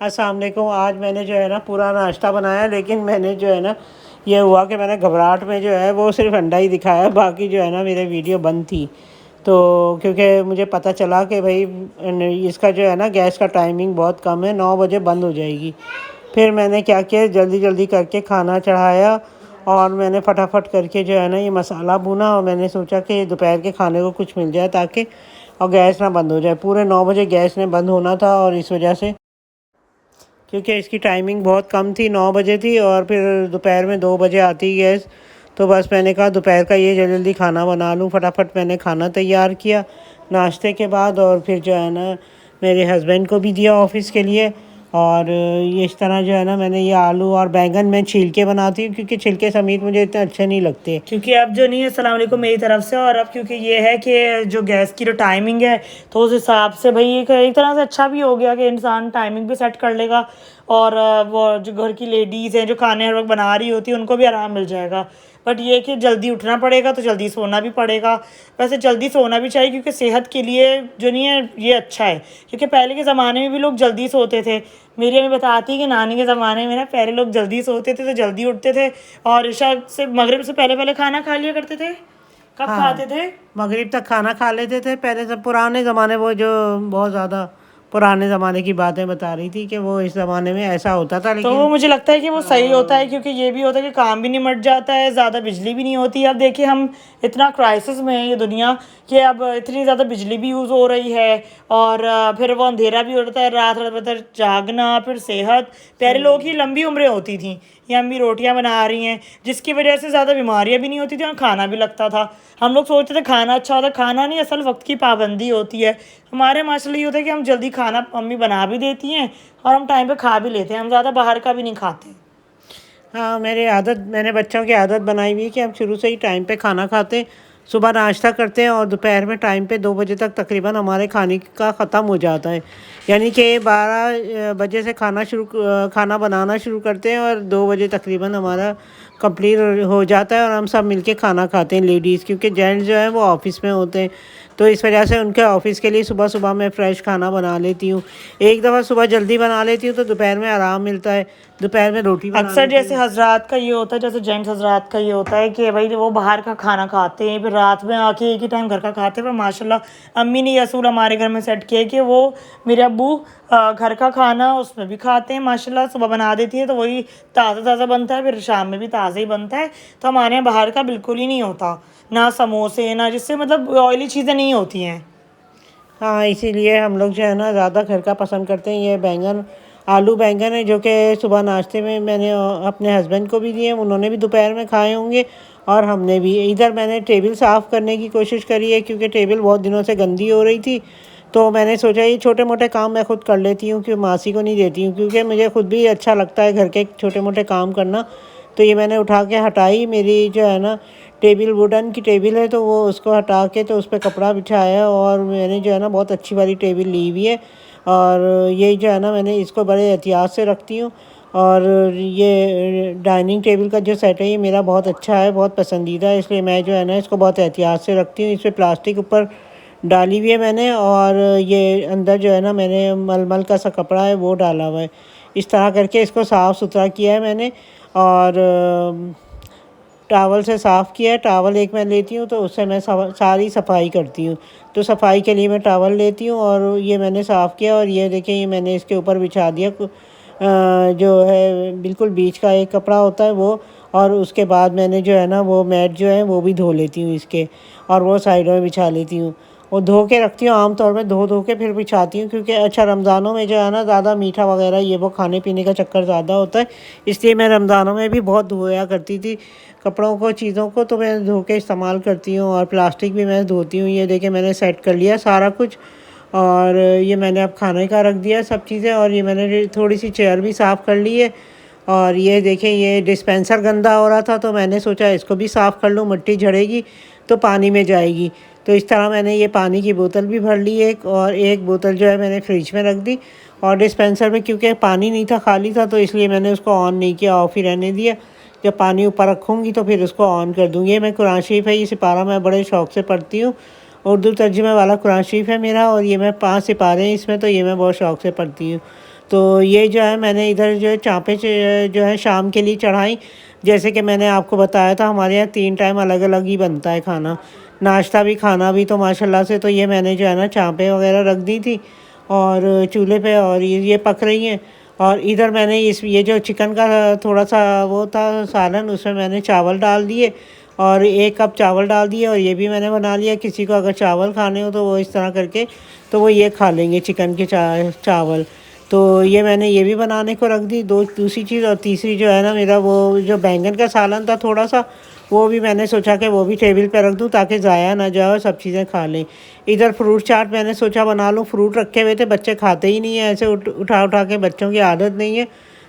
अस्सलाम वालेकुम। आज मैंने जो है ना पूरा नाश्ता बनाया, लेकिन मैंने जो है ना ये हुआ कि मैंने घबराहट में जो है वो सिर्फ अंडा ही दिखाया, बाकी जो है ना मेरे वीडियो बंद थी। तो क्योंकि मुझे पता चला कि भाई इसका जो है ना गैस का टाइमिंग बहुत कम है, 9 बजे बंद हो जाएगी। फिर मैंने क्या किया, जल्दी जल्दी करके खाना चढ़ाया और मैंने फटाफट करके जो है ना ये मसाला भुना, और मैंने सोचा कि दोपहर के खाने को कुछ मिल जाए ताकि और गैस ना बंद हो जाए। पूरे 9 बजे गैस ने बंद होना था, और इस वजह से क्योंकि इसकी टाइमिंग बहुत कम थी, 9 बजे थी और फिर दोपहर में 2 बजे आती गैस। तो बस मैंने कहा दोपहर का ये जल्दी जल्दी खाना बना लूँ। फटाफट मैंने खाना तैयार किया नाश्ते के बाद, और फिर जो है ना मेरे हस्बैंड को भी दिया ऑफ़िस के लिए। और ये इस तरह जो है ना मैंने ये आलू और बैंगन मैं छील के बनाती हूँ, क्योंकि छिलके समेत मुझे इतने अच्छे नहीं लगते। क्योंकि अब जो नहीं है, अस्सलाम वालेकुम मेरी तरफ से। और अब क्योंकि ये है कि जो गैस की जो टाइमिंग है, तो उस हिसाब से भाई एक तरह से अच्छा भी हो गया कि इंसान टाइमिंग भी सेट कर लेगा। और वो जो घर की लेडीज़ हैं जो खाने हर वक्त बना रही होती है, उनको भी आराम मिल जाएगा। बट ये कि जल्दी उठना पड़ेगा तो जल्दी सोना भी पड़ेगा। वैसे जल्दी सोना भी चाहिए, क्योंकि सेहत के लिए जो नहीं है ये अच्छा है। क्योंकि पहले के ज़माने में भी लोग जल्दी सोते थे। मेरी अम्मी बताती है कि नानी के ज़माने में ना पहले लोग जल्दी सोते थे तो जल्दी उठते थे, और इशा से मगरिब से पहले पहले खाना खा लिया करते थे। कब हाँ, खाते थे? मगरिब तक खाना खा लेते थे पहले सब। पुराने ज़माने, वो जो बहुत ज़्यादा पुराने ज़माने की बातें बता रही थी कि वो इस ज़माने में ऐसा होता था, तो लेकिन मुझे लगता है कि वो सही होता है, क्योंकि ये भी होता है कि काम भी निमट जाता है, ज़्यादा बिजली भी नहीं होती। अब देखिए हम इतना क्राइसिस में है ये दुनिया, कि अब इतनी ज़्यादा बिजली भी यूज़ हो रही है, और फिर वो अंधेरा भी होता है, रात रात भर जागना, फिर सेहत। पहले लोगों की लंबी उम्रें होती थी। ये अम्मी रोटियां बना रही हैं, जिसकी वजह से ज़्यादा बीमारियां भी नहीं होती थी और खाना भी लगता था। हम लोग सोचते थे खाना अच्छा होता है, खाना नहीं, असल वक्त की पाबंदी होती है। हमारे माशाल्लाह ये होता है कि हम जल्दी खाना मम्मी बना भी देती हैं और हम टाइम पे खा भी लेते हैं। हम ज़्यादा बाहर का भी नहीं खाते। हाँ, मैंने बच्चों की आदत बनाई हुई है कि हम शुरू से ही टाइम पे खाना खाते हैं। सुबह नाश्ता करते हैं और दोपहर में टाइम पे 2 बजे तक तकरीबन हमारे खाने का ख़त्म हो जाता है। यानी कि 12 बजे से खाना बनाना शुरू करते हैं और 2 बजे तकरीबन हमारा कंप्लीट हो जाता है, और हम सब मिलके खाना खाते हैं लेडीज़, क्योंकि जेंट्स जो है वो ऑफ़िस में होते हैं। तो इस वजह से उनके ऑफ़िस के लिए सुबह सुबह मैं फ़्रेश खाना बना लेती हूँ। एक दफ़ा सुबह जल्दी बना लेती हूँ तो दोपहर में आराम मिलता है। दोपहर में रोटी बना अक्सर लेती जैसे हूँ। हजरात का ये होता है, जैसे जेंट्स हजरात का ये होता है कि भाई वो बाहर का खाना खाते हैं, फिर रात में आके एक ही टाइम घर का खाते हैं। पर माशाल्लाह अम्मी ने ये असूल हमारे घर में सेट किया है कि वो मेरे अब्बू घर का खाना उसमें भी खाते हैं माशाल्लाह। सुबह बना देती है तो वही ताज़ा ताज़ा बनता है, फिर शाम में भी ताज़ा ही बनता है। तो हमारे यहाँ बाहर का बिल्कुल ही नहीं होता, ना समोसे, ना जिससे मतलब ऑयली चीज़ें नहीं होती हैं। हाँ, इसीलिए हम लोग जो है ना ज़्यादा घर का पसंद करते हैं। ये आलू बैंगन है, जो कि सुबह नाश्ते में मैंने अपने हस्बैंड को भी दिए, उन्होंने भी दोपहर में खाए होंगे और हमने भी। इधर मैंने टेबल साफ़ करने की कोशिश करी है, क्योंकि टेबल बहुत दिनों से गंदी हो रही थी। तो मैंने सोचा ये छोटे मोटे काम मैं खुद कर लेती हूँ, क्योंकि मासी को नहीं देती हूँ, क्योंकि मुझे खुद भी अच्छा लगता है घर के छोटे मोटे काम करना। तो ये मैंने उठा के हटाई। मेरी जो है ना टेबल वुडन की टेबल है, तो वो उसको हटा के तो उस पर कपड़ा बिछाया, और मैंने जो है ना बहुत अच्छी वाली टेबल ली हुई है। और ये जो है ना मैंने इसको बड़े एहतियात से रखती हूँ। और ये डाइनिंग टेबल का जो सेट है ये मेरा बहुत अच्छा है, बहुत पसंदीदा है, इसलिए मैं जो है ना इसको बहुत एहतियात से रखती हूँ। इस पर प्लास्टिक ऊपर डाली हुई है मैंने, और ये अंदर जो है ना मैंने मलमल का सा कपड़ा है वो डाला हुआ है। इस तरह करके इसको साफ़ सुथरा किया है मैंने। और टावल से साफ़ किया है। टावल एक मैं लेती हूँ तो उससे मैं सारी सफाई करती हूँ। तो सफाई के लिए मैं टावल लेती हूँ, और ये मैंने साफ़ किया, और ये देखिए ये मैंने इसके ऊपर बिछा दिया जो है बिल्कुल बीच का एक कपड़ा होता है वो। और उसके बाद मैंने जो है ना वो मैट जो है वो भी धो लेती हूँ इसके, और वो साइडों में बिछा लेती हूँ। वो धो के रखती हूँ, आम तौर पे धो के फिर बिछाती हूँ, क्योंकि अच्छा रमज़ानों में जो है ना ज़्यादा मीठा वगैरह ये वो खाने पीने का चक्कर ज़्यादा होता है। इसलिए मैं रमज़ानों में भी बहुत धोया करती थी कपड़ों को, चीज़ों को, तो मैं धो के इस्तेमाल करती हूँ। और प्लास्टिक भी मैं धोती हूँ। ये देखिए मैंने सेट कर लिया सारा कुछ, और ये मैंने अब खाने का रख दिया सब चीज़ें। और ये मैंने थोड़ी सी चेयर भी साफ़ कर ली है। और ये देखिए ये डिस्पेंसर गंदा हो रहा था, तो मैंने सोचा इसको भी साफ़ कर लूँ, मिट्टी झड़ेगी तो पानी में जाएगी। तो इस तरह मैंने ये पानी की बोतल भी भर ली एक, और एक बोतल जो है मैंने फ्रिज में रख दी। और डिस्पेंसर में क्योंकि पानी नहीं था, खाली था, तो इसलिए मैंने उसको ऑन नहीं किया, ऑफ़ ही रहने दिया। जब पानी ऊपर रखूँगी तो फिर उसको ऑन कर दूँगी। ये मैं कुरान शरीफ है, ये सिपारा मैं बड़े शौक़ से पढ़ती हूँ। उर्दू तर्जुमे वाला कुरान शरीफ है मेरा, और ये मैं 5 सिपारे हैं इसमें, तो ये मैं बहुत शौक़ से पढ़ती हूँ। तो ये जो है मैंने इधर जो है चाँपे जो है शाम के लिए चढ़ाई। जैसे कि मैंने आपको बताया था हमारे यहाँ 3 टाइम अलग-अलग ही बनता है खाना, नाश्ता भी खाना भी। तो माशाल्लाह से तो ये मैंने जो है ना चाँपे वग़ैरह रख दी थी और चूल्हे पे, और ये पक रही हैं। और इधर मैंने ये जो चिकन का थोड़ा-सा वो था सालन, उसमें मैंने चावल डाल दिए और 1 कप चावल डाल दिए, और ये भी मैंने बना लिया। किसी को अगर चावल खाने हो तो वो इस तरह करके तो वो ये खा लेंगे चिकन के चावल। तो ये मैंने ये भी बनाने को रख दी। दूसरी चीज़, और तीसरी जो है ना मेरा वो जो बैंगन का सालन था थोड़ा-सा, वो भी मैंने सोचा कि वो भी टेबल पे रख दूँ ताकि ज़ाया ना जाए और सब चीज़ें खा लें। इधर फ्रूट चाट मैंने सोचा बना लूँ, फ्रूट रखे हुए थे, बच्चे खाते ही नहीं हैं, ऐसे उठा के, बच्चों की आदत नहीं है।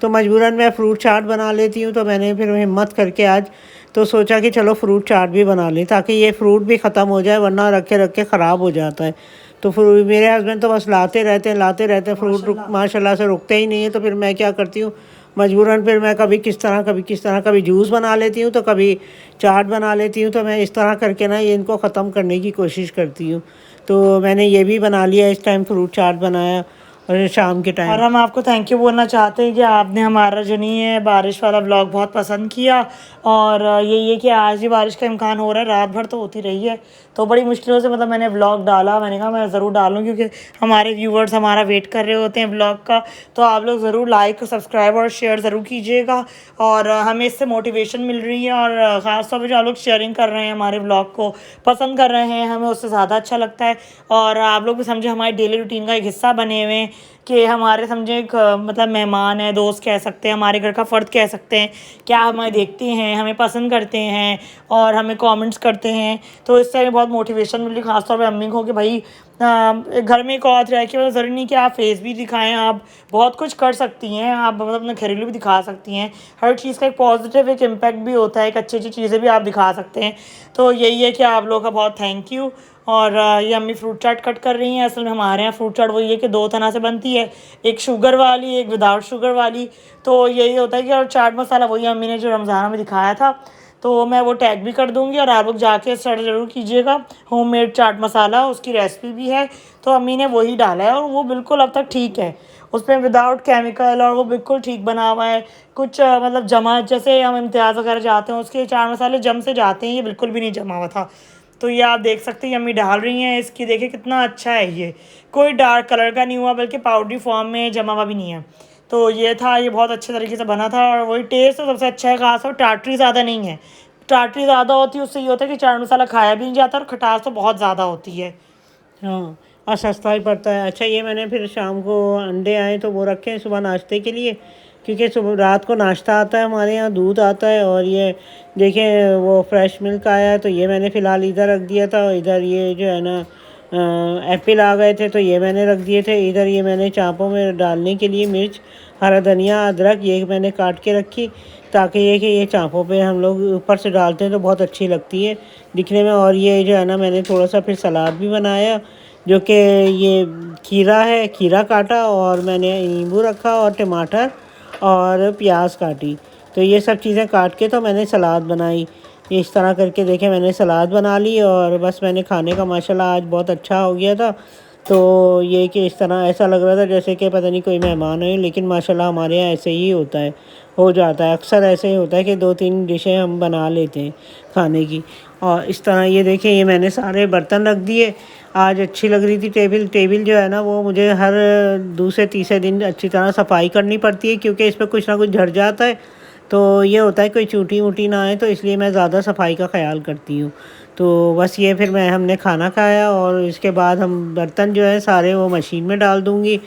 तो मजबूरन मैं फ्रूट चाट बना लेती हूँ। तो मैंने फिर हिम्मत करके आज तो सोचा कि चलो फ्रूट चाट भी बना लें ताकि ये फ्रूट भी ख़त्म हो जाए, वरना रखे ख़राब हो जाता है। तो फिर मेरे हस्बैंड तो बस लाते रहते हैं फ्रूट, माशाल्लाह से रुकते ही नहीं है। तो फिर मैं क्या करती हूँ, मजबूरन फिर मैं कभी किस तरह, कभी जूस बना लेती हूँ तो कभी चाट बना लेती हूँ। तो मैं इस तरह करके ना ये इनको ख़त्म करने की कोशिश करती हूँ। तो मैंने ये भी बना लिया, इस टाइम फ्रूट चाट बनाया और शाम के और टाइम। हम आपको थैंक यू बोलना चाहते हैं कि आपने हमारा जो नहीं है बारिश वाला व्लॉग बहुत पसंद किया। और यही है कि आज भी बारिश का इम्कान हो रहा है, रात भर तो होती रही है। तो बड़ी मुश्किलों से मतलब मैंने व्लॉग डाला, मैंने कहा मैं ज़रूर डालूँ क्योंकि हमारे व्यूवर्स हमारा वेट कर रहे होते हैं व्लॉग का। तो आप लोग ज़रूर लाइक, सब्सक्राइब और शेयर ज़रूर कीजिएगा। और हमें इससे मोटिवेशन मिल रही है, और ख़ास तौर पे जो आप लोग शेयरिंग कर रहे हैं, हमारे व्लॉग को पसंद कर रहे हैं, हमें उससे ज़्यादा अच्छा लगता है। और आप लोग भी समझे हमारी डेली रूटीन का एक हिस्सा बने हुए हैं कि हमारे समझे एक मतलब मेहमान है, दोस्त कह सकते हैं, हमारे घर का फ़र्द कह सकते हैं। क्या हमें देखते हैं, हमें पसंद करते हैं और हमें कमेंट्स करते हैं। तो इससे हमें बहुत मोटिवेशन मिली, ख़ासतौर पे अम्मी को, कि भाई घर में एक औरत रह के मतलब ज़रूरी नहीं कि आप फेस भी दिखाएं, आप बहुत कुछ कर सकती हैं, आप मतलब अपना घरेलू भी दिखा सकती हैं। हर चीज़ का एक पॉजिटिव एक इम्पैक्ट भी होता है, एक अच्छी अच्छी चीज़ें भी आप दिखा सकते हैं। तो यही है कि आप लोगों का बहुत थैंक यू। और ये अम्मी फ्रूट चाट कट कर रही हैं। असल में हमारे यहाँ फ्रूट चाट वही है कि 2 तरह से बनती है, एक शुगर वाली, एक विदाउट शुगर वाली। तो यही होता है कि और चाट मसाला वही अम्मी ने जो रमज़ान में दिखाया था, तो मैं वो टैग भी कर दूँगी और आप लोग जाके सर्च ज़रूर कीजिएगा। होममेड चाट मसाला, उसकी रेसिपी भी है, तो अम्मी ने वही डाला है और वो बिल्कुल अब तक ठीक है। उसमें विदाउट केमिकल, और वो बिल्कुल ठीक बना हुआ है। कुछ मतलब जमा, जैसे हम इम्तियाज़ वगैरह जाते हैं उसके चाट मसाले जम से जाते हैं, ये बिल्कुल भी नहीं जमा हुआ था। तो ये आप देख सकते हैं अम्मी डाल रही हैं इसकी, देखिए कितना अच्छा है। ये कोई डार्क कलर का नहीं हुआ, बल्कि पाउडरी फॉर्म में जमा हुआ भी नहीं है। तो ये था, ये बहुत अच्छे तरीके से बना था। और वही टेस्ट तो सबसे अच्छा है, खास और टाटरी ज़्यादा नहीं है। टाटरी ज़्यादा होती है उससे ये होता है कि चाट मसाला खाया भी नहीं जाता, और खटास तो बहुत ज़्यादा होती है। हाँ, और सस्ता ही पड़ता है। अच्छा, ये मैंने फिर शाम को अंडे आए तो वो रखे हैं सुबह नाश्ते के लिए, क्योंकि सुबह रात को नाश्ता आता है हमारे यहाँ, दूध आता है। और ये देखें वो फ्रेश मिल्क आया है, तो ये मैंने फ़िलहाल इधर रख दिया था। और इधर ये जो है ना एप्पल आ गए थे तो ये मैंने रख दिए थे। इधर ये मैंने चाँपों में डालने के लिए मिर्च, हरा धनिया, अदरक ये मैंने काट के रखी, ताकि ये चाँपों पे हम लोग ऊपर से डालते हैं तो बहुत अच्छी लगती है दिखने में। और ये जो है ना मैंने थोड़ा सा फिर सलाद भी बनाया, जो कि ये खीरा है, खीरा काटा, और मैंने नींबू रखा और टमाटर और प्याज काटी। तो ये सब चीज़ें काट के तो मैंने सलाद बनाई। इस तरह करके देखें मैंने सलाद बना ली, और बस मैंने खाने का माशाल्लाह आज बहुत अच्छा हो गया था। तो ये कि इस तरह ऐसा लग रहा था जैसे कि पता नहीं कोई मेहमान है, लेकिन माशाल्लाह हमारे यहाँ ऐसे ही होता है, हो जाता है अक्सर ऐसे ही होता है कि 2-3 डिशें हम बना लेते हैं खाने की। और इस तरह ये देखें, ये मैंने सारे बर्तन रख दिए। आज अच्छी लग रही थी टेबल जो है ना, वो मुझे हर दूसरे तीसरे दिन अच्छी तरह सफाई करनी पड़ती है, क्योंकि इस पर कुछ ना कुछ झड़ जाता है। तो ये होता है कोई चूटी वूटी ना आए, तो इसलिए मैं ज़्यादा सफाई का ख़्याल करती हूँ। तो बस ये फिर हमने खाना खाया, और इसके बाद हम बर्तन जो है सारे वो मशीन में डाल दूँगी।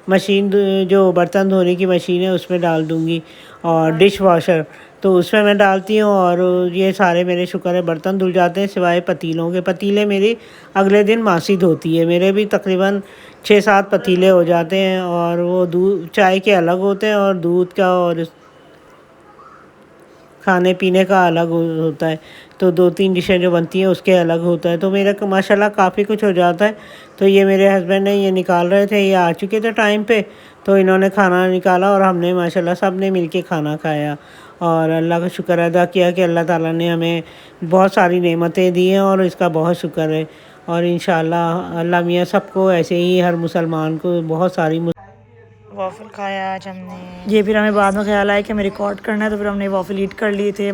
जो बर्तन धोने की मशीन है उसमें डाल दूँगी, और डिश वॉशर तो उसमें मैं डालती हूँ। और ये सारे मेरे शुक्र है बर्तन धुल जाते हैं, सिवाय पतीलों के। पतीले मेरी अगले दिन मासी धोती है। मेरे भी तकरीबन 6-7 पतीले हो जाते हैं, और वो दूध चाय के अलग होते हैं, और दूध का और खाने पीने का अलग होता है। तो 2-3 डिशें जो बनती हैं उसके अलग होता है। तो मेरा माशाल्लाह काफ़ी कुछ हो जाता है। तो ये मेरे हस्बैंड ने ये निकाल रहे थे, ये आ चुके थे टाइम पे, तो इन्होंने खाना निकाला और हमने माशाल्लाह सब ने मिल के खाना खाया। और अल्लाह का शुक्र अदा किया कि अल्लाह ताला ने हमें बहुत सारी नेमतें दी हैं, और इसका बहुत शुक्र है। और इंशाअल्लाह अल्लाह मियाँ सबको ऐसे ही, हर मुसलमान को बहुत सारी वॉफल खाया आज हमने। ये फिर हमें बाद में ख्याल आया कि हमें रिकॉर्ड करना है, तो फिर हमने वॉफल ईट कर लिए थे।